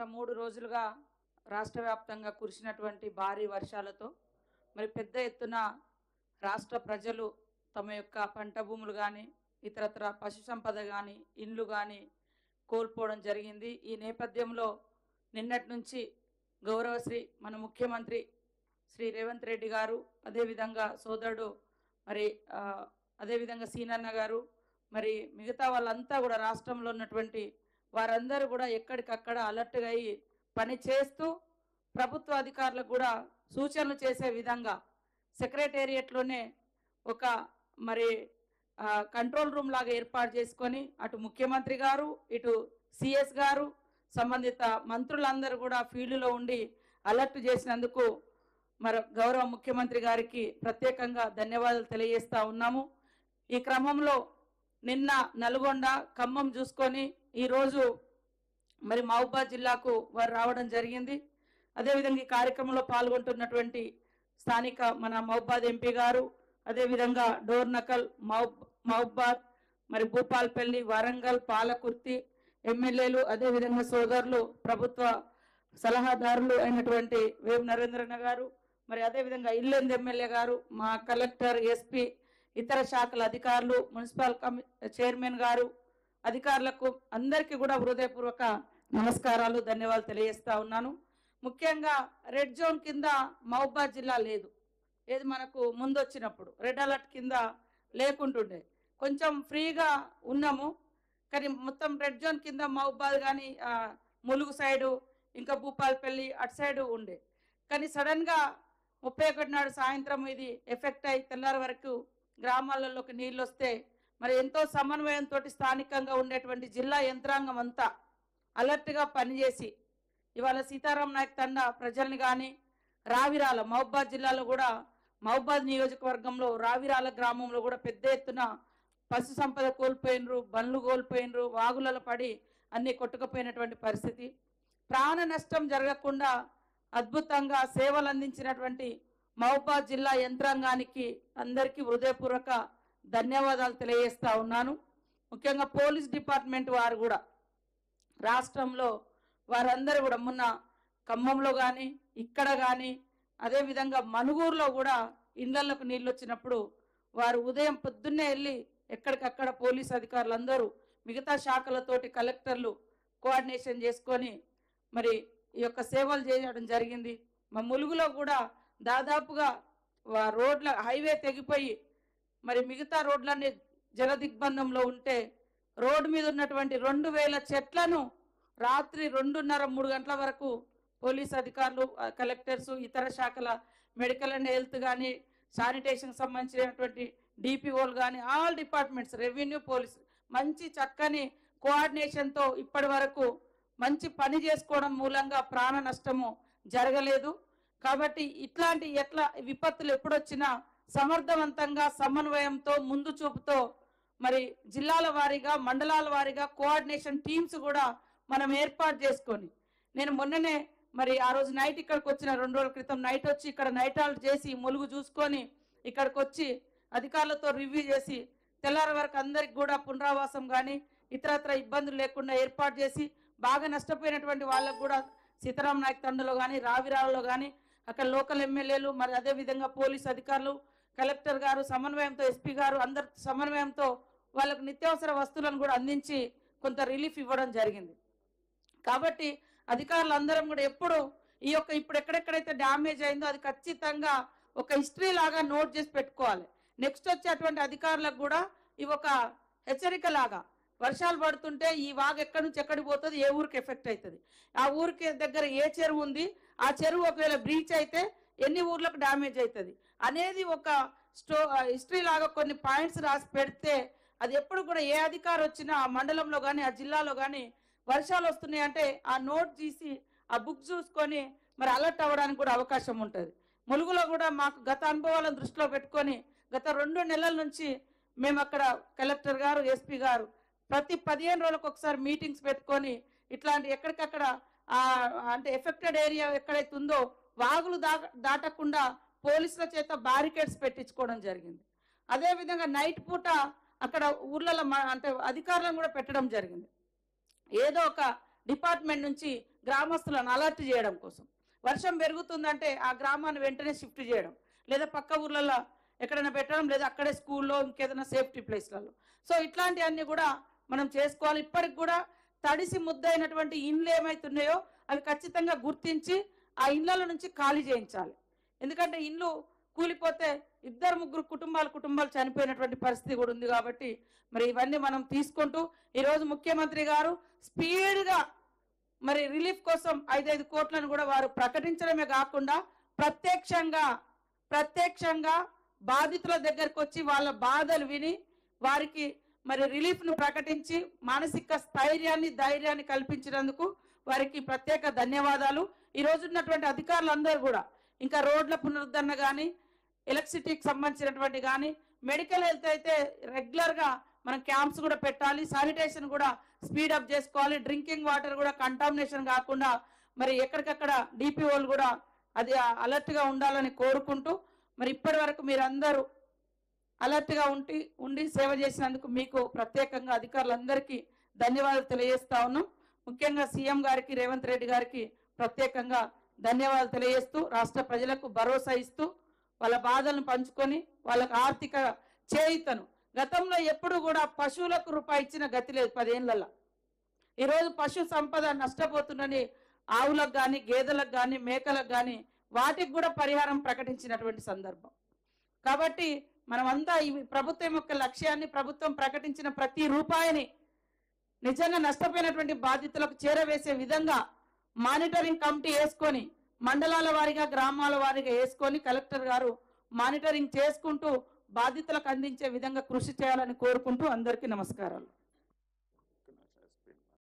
గత 3 రోజులుగా రాష్ట్ర వ్యాప్తంగా కురిసినటువంటి భారీ వర్షాలతో మరి పెద్ద ఎత్తున రాష్ట్ర ప్రజలు తమ యొక్క పంట భూములు కానీ ఇతరత్ర పశు సంపద కానీ ఇండ్లు కానీ కోల్పోవడం జరిగింది. ఈ నేపథ్యంలో నిన్నటి నుంచి గౌరవశ్రీ మన ముఖ్యమంత్రి శ్రీ రేవంత్ రెడ్డి గారు, అదేవిధంగా సోదరుడు మరి అదేవిధంగా సీనన్న గారు, మరి మిగతా వాళ్ళంతా కూడా రాష్ట్రంలో ఉన్నటువంటి వారందరూ కూడా ఎక్కడికక్కడ అలర్ట్గా అయ్యి పని చేస్తూ ప్రభుత్వ అధికారులకు కూడా సూచనలు చేసే విధంగా సెక్రటేరియట్లోనే ఒక మరి కంట్రోల్ రూమ్ లాగా ఏర్పాటు చేసుకొని అటు ముఖ్యమంత్రి గారు, ఇటు సిఎస్ గారు, సంబంధిత మంత్రులందరూ కూడా ఫీల్డ్లో ఉండి అలర్ట్ చేసినందుకు మరి గౌరవ ముఖ్యమంత్రి గారికి ప్రత్యేకంగా ధన్యవాదాలు తెలియజేస్తా ఉన్నాము. ఈ క్రమంలో నిన్న నల్గొండ, ఖమ్మం చూసుకొని ఈరోజు మరి మహబూబాబాద్ జిల్లాకు వారు రావడం జరిగింది. అదేవిధంగా ఈ కార్యక్రమంలో పాల్గొంటున్నటువంటి స్థానిక మన మహబూబాబాద్ ఎంపీ గారు, అదేవిధంగా డోర్నకల్, మహబూబాబాద్, మరి భూపాల్పల్లి, వరంగల్, పాలకుర్తి ఎమ్మెల్యేలు, అదేవిధంగా సోదరులు, ప్రభుత్వ సలహాదారులు అయినటువంటి వేం నరేంద్రన్న గారు, మరి అదేవిధంగా ఇల్లెందు ఎమ్మెల్యే గారు, మా కలెక్టర్, ఎస్పీ, ఇతర శాఖల అధికారులు, మున్సిపల్ చైర్మన్ గారు, అధికారులకు అందరికీ కూడా హృదయపూర్వక నమస్కారాలు, ధన్యవాదాలు తెలియజేస్తా ఉన్నాను. ముఖ్యంగా రెడ్ జోన్ కింద మహబూబాబాద్ జిల్లా లేదు. ఏది మనకు ముందు వచ్చినప్పుడు రెడ్ అలర్ట్ కింద లేకుంటుండే, కొంచెం ఫ్రీగా ఉన్నాము. కానీ మొత్తం రెడ్ జోన్ కింద మహబూబాబాద్ కానీ ములుగు సైడు, ఇంకా భూపాల్పల్లి అటు సైడు ఉండే. కానీ సడన్గా 31 నాడు సాయంత్రం ఇది ఎఫెక్ట్ అయి తెల్లారి వరకు గ్రామాలలోకి నీళ్ళు వస్తే మరి ఎంతో సమన్వయంతో స్థానికంగా ఉండేటువంటి జిల్లా యంత్రాంగం అంతా అలర్ట్గా పనిచేసి ఇవాళ సీతారాం నాయక్ తండా ప్రజల్ని కానీ రావిరాల మహబూబాబాద్ జిల్లాలో కూడా మహబూబాబాద్ నియోజకవర్గంలో రావిరాల గ్రామంలో కూడా పెద్ద ఎత్తున పశు సంపద కోల్పోయినరు, బండ్లు కోల్పోయినరు, వాగులలో పడి అన్నీ కొట్టుకుపోయినటువంటి పరిస్థితి. ప్రాణ నష్టం జరగకుండా అద్భుతంగా సేవలు అందించినటువంటి మహబూబాబాద్ జిల్లా యంత్రాంగానికి అందరికీ హృదయపూర్వక ధన్యవాదాలు తెలియజేస్తా ఉన్నాను. ముఖ్యంగా పోలీస్ డిపార్ట్మెంట్ వారు కూడా రాష్ట్రంలో వారందరూ కూడా మొన్న ఖమ్మంలో కానీ ఇక్కడ కానీ అదేవిధంగా మనుగూరులో కూడా ఇళ్లకు నీళ్ళు వచ్చినప్పుడు వారు ఉదయం పొద్దున్నే వెళ్ళి ఎక్కడికక్కడ పోలీస్ అధికారులు అందరూ మిగతా శాఖలతోటి కలెక్టర్లు కోఆర్డినేషన్ చేసుకొని మరి ఈ యొక్క సేవలు చేయడం జరిగింది. మా ములుగులో కూడా దాదాపుగా రోడ్ల హైవే తెగిపోయి మరి మిగతా రోడ్లన్నీ జలదిగ్బంధంలో ఉంటే రోడ్డు మీద ఉన్నటువంటి 2000 చెట్లను రాత్రి 2:30-3 గంటల వరకు పోలీస్ అధికారులు, కలెక్టర్స్, ఇతర శాఖల మెడికల్ అండ్ హెల్త్ కానీ, శానిటేషన్కి సంబంధించినటువంటి డిపిఓలు కానీ, ఆల్ డిపార్ట్మెంట్స్, రెవెన్యూ, పోలీస్ మంచి చక్కని కోఆర్డినేషన్తో ఇప్పటి వరకు మంచి పని చేసుకోవడం మూలంగా ప్రాణ నష్టము జరగలేదు. కాబట్టి ఇట్లాంటి విపత్తులు ఎప్పుడొచ్చినా సమర్థవంతంగా సమన్వయంతో ముందు చూపుతో మరి జిల్లాల వారీగా, మండలాల వారీగా కోఆర్డినేషన్ టీమ్స్ కూడా మనం ఏర్పాటు చేసుకొని, నేను మొన్ననే మరి ఆ రోజు నైట్ ఇక్కడికి వచ్చిన 2 రోజుల క్రితం నైట్ వచ్చి ఇక్కడ నైట్ హాల్ట్ చేసి ములుగు చూసుకొని ఇక్కడికి వచ్చి అధికారులతో రివ్యూ చేసి తెల్లారి వరకు అందరికి కూడా పునరావాసం కానీ ఇతరత్ర ఇబ్బందులు లేకుండా ఏర్పాటు చేసి బాగా నష్టపోయినటువంటి వాళ్ళకు కూడా సీతారాం నాయక్ తండలో కానీ రావిరాలలో కానీ అక్కడ లోకల్ ఎమ్మెల్యేలు, మరి అదేవిధంగా పోలీస్ అధికారులు, కలెక్టర్ గారు సమన్వయంతో, ఎస్పీ గారు అందరి సమన్వయంతో వాళ్ళకు నిత్యావసర వస్తువులను కూడా అందించి కొంత రిలీఫ్ ఇవ్వడం జరిగింది. కాబట్టి అధికారులు అందరం కూడా ఎప్పుడు ఇప్పుడు ఎక్కడెక్కడైతే డ్యామేజ్ అయిందో అది ఖచ్చితంగా ఒక హిస్టరీ లాగా నోట్ చేసి పెట్టుకోవాలి. నెక్స్ట్ వచ్చేటువంటి అధికారులకు కూడా ఇవి ఒక హెచ్చరిక లాగా, వర్షాలు పడుతుంటే ఈ వాగు ఎక్కడి నుంచి ఎక్కడికి పోతుంది, ఏ ఊరికి ఎఫెక్ట్ అవుతుంది, ఆ ఊరికి దగ్గర ఏ చెరువు ఉంది, ఆ చెరువు ఒకవేళ బ్రీచ్ అయితే ఎన్ని ఊర్లకు డ్యామేజ్ అవుతుంది అనేది ఒక హిస్టరీ లాగా కొన్ని పాయింట్స్ రాసి పెడితే అది ఎప్పుడు కూడా ఏ అధికారి వచ్చినా ఆ మండలంలో కానీ ఆ జిల్లాలో కానీ వర్షాలు వస్తున్నాయి అంటే ఆ నోట్ తీసి ఆ బుక్ చూసుకొని మరి అలర్ట్ అవ్వడానికి కూడా అవకాశం ఉంటుంది. ములుగులో కూడా మాకు గత అనుభవాలను దృష్టిలో పెట్టుకొని గత 2 నెలల నుంచి మేము అక్కడ కలెక్టర్ గారు, ఎస్పీ గారు ప్రతి 15 రోజులకు ఒకసారి మీటింగ్స్ పెట్టుకొని ఇట్లాంటి ఎక్కడికక్కడ అంటే ఎఫెక్టెడ్ ఏరియా ఎక్కడైతే ఉందో వాగులు దాటకుండా పోలీసుల చేత బారికేడ్స్ పెట్టించుకోవడం జరిగింది. అదేవిధంగా నైట్ పూట అక్కడ ఊర్లలో అంటే అధికారులను కూడా పెట్టడం జరిగింది. ఏదో ఒక డిపార్ట్మెంట్ నుంచి గ్రామస్తులను అలర్ట్ చేయడం కోసం. వర్షం పెరుగుతుందంటే ఆ గ్రామాన్ని వెంటనే షిఫ్ట్ చేయడం, లేదా పక్క ఊర్లలో ఎక్కడైనా పెట్టడం, లేదా అక్కడే స్కూల్లో ఇంకేదైనా సేఫ్టీ ప్లేస్లలో. సో ఇట్లాంటివన్నీ కూడా మనం చేసుకోవాలి. ఇప్పటికి కూడా తడిసి ముద్దైనటువంటి ఇండ్లు ఏమైతున్నాయో అవి ఖచ్చితంగా గుర్తించి ఆ ఇళ్ల నుంచి ఖాళీ చేయించాలి. ఎందుకంటే ఇండ్లు కూలిపోతే 2-3 కుటుంబాలు చనిపోయినటువంటి పరిస్థితి కూడా ఉంది. కాబట్టి మరి ఇవన్నీ మనం తీసుకుంటూ ఈరోజు ముఖ్యమంత్రి గారు స్పీడ్గా మరి రిలీఫ్ కోసం 5 కోట్లను కూడా వారు ప్రకటించడమే కాకుండా ప్రత్యక్షంగా బాధితుల దగ్గరకు వచ్చి వాళ్ళ బాధలు విని వారికి మరి రిలీఫ్ను ప్రకటించి మానసిక ధైర్యాన్ని కల్పించినందుకు వారికి ప్రత్యేక ధన్యవాదాలు. ఈ రోజు ఉన్నటువంటి అధికారులందరూ కూడా ఇంకా రోడ్ల పునరుద్ధరణ కానీ, ఎలక్ట్రిసిటీకి సంబంధించినటువంటి కానీ, మెడికల్ హెల్త్ అయితే రెగ్యులర్గా మనం క్యాంప్స్ కూడా పెట్టాలి, శానిటేషన్ కూడా స్పీడప్ చేసుకోవాలి, డ్రింకింగ్ వాటర్ కూడా కంటామినేషన్ కాకుండా మరి ఎక్కడికక్కడ డిపిఓలు కూడా అది అలర్ట్గా ఉండాలని కోరుకుంటూ మరి ఇప్పటి వరకు మీరందరూ అలర్ట్గా ఉండి సేవ చేసినందుకు మీకు ప్రత్యేకంగా అధికారులందరికీ ధన్యవాదాలు తెలియజేస్తా ఉన్నాం. ముఖ్యంగా సీఎం గారికి, రేవంత్ రెడ్డి గారికి ప్రత్యేకంగా ధన్యవాదాలు తెలియజేస్తూ రాష్ట్ర ప్రజలకు భరోసా ఇస్తూ వాళ్ళ బాధలను పంచుకొని వాళ్ళకు ఆర్థిక చేయూతను గతంలో ఎప్పుడు కూడా పశువులకు రూపాయి ఇచ్చిన గతి లేదు 10 ఏళ్లలో. ఈరోజు పశు సంపద నష్టపోతుందని ఆవులకు కానీ, గేదెలకు కానీ, మేకలకు కానీ వాటికి కూడా పరిహారం ప్రకటించినటువంటి సందర్భం. కాబట్టి మనమంతా ఈ ప్రభుత్వం యొక్క లక్ష్యాన్ని, ప్రభుత్వం ప్రకటించిన ప్రతి రూపాయిని నిజంగా నష్టపోయినటువంటి బాధితులకు చేరవేసే విధంగా మానిటరింగ్ కమిటీ వేసుకొని మండలాల వారీగా, గ్రామాల వారీగా వేసుకొని కలెక్టర్ గారు మానిటరింగ్ చేసుకుంటూ బాధితులకు అందించే విధంగా కృషి చేయాలని కోరుకుంటూ అందరికీ నమస్కారాలు.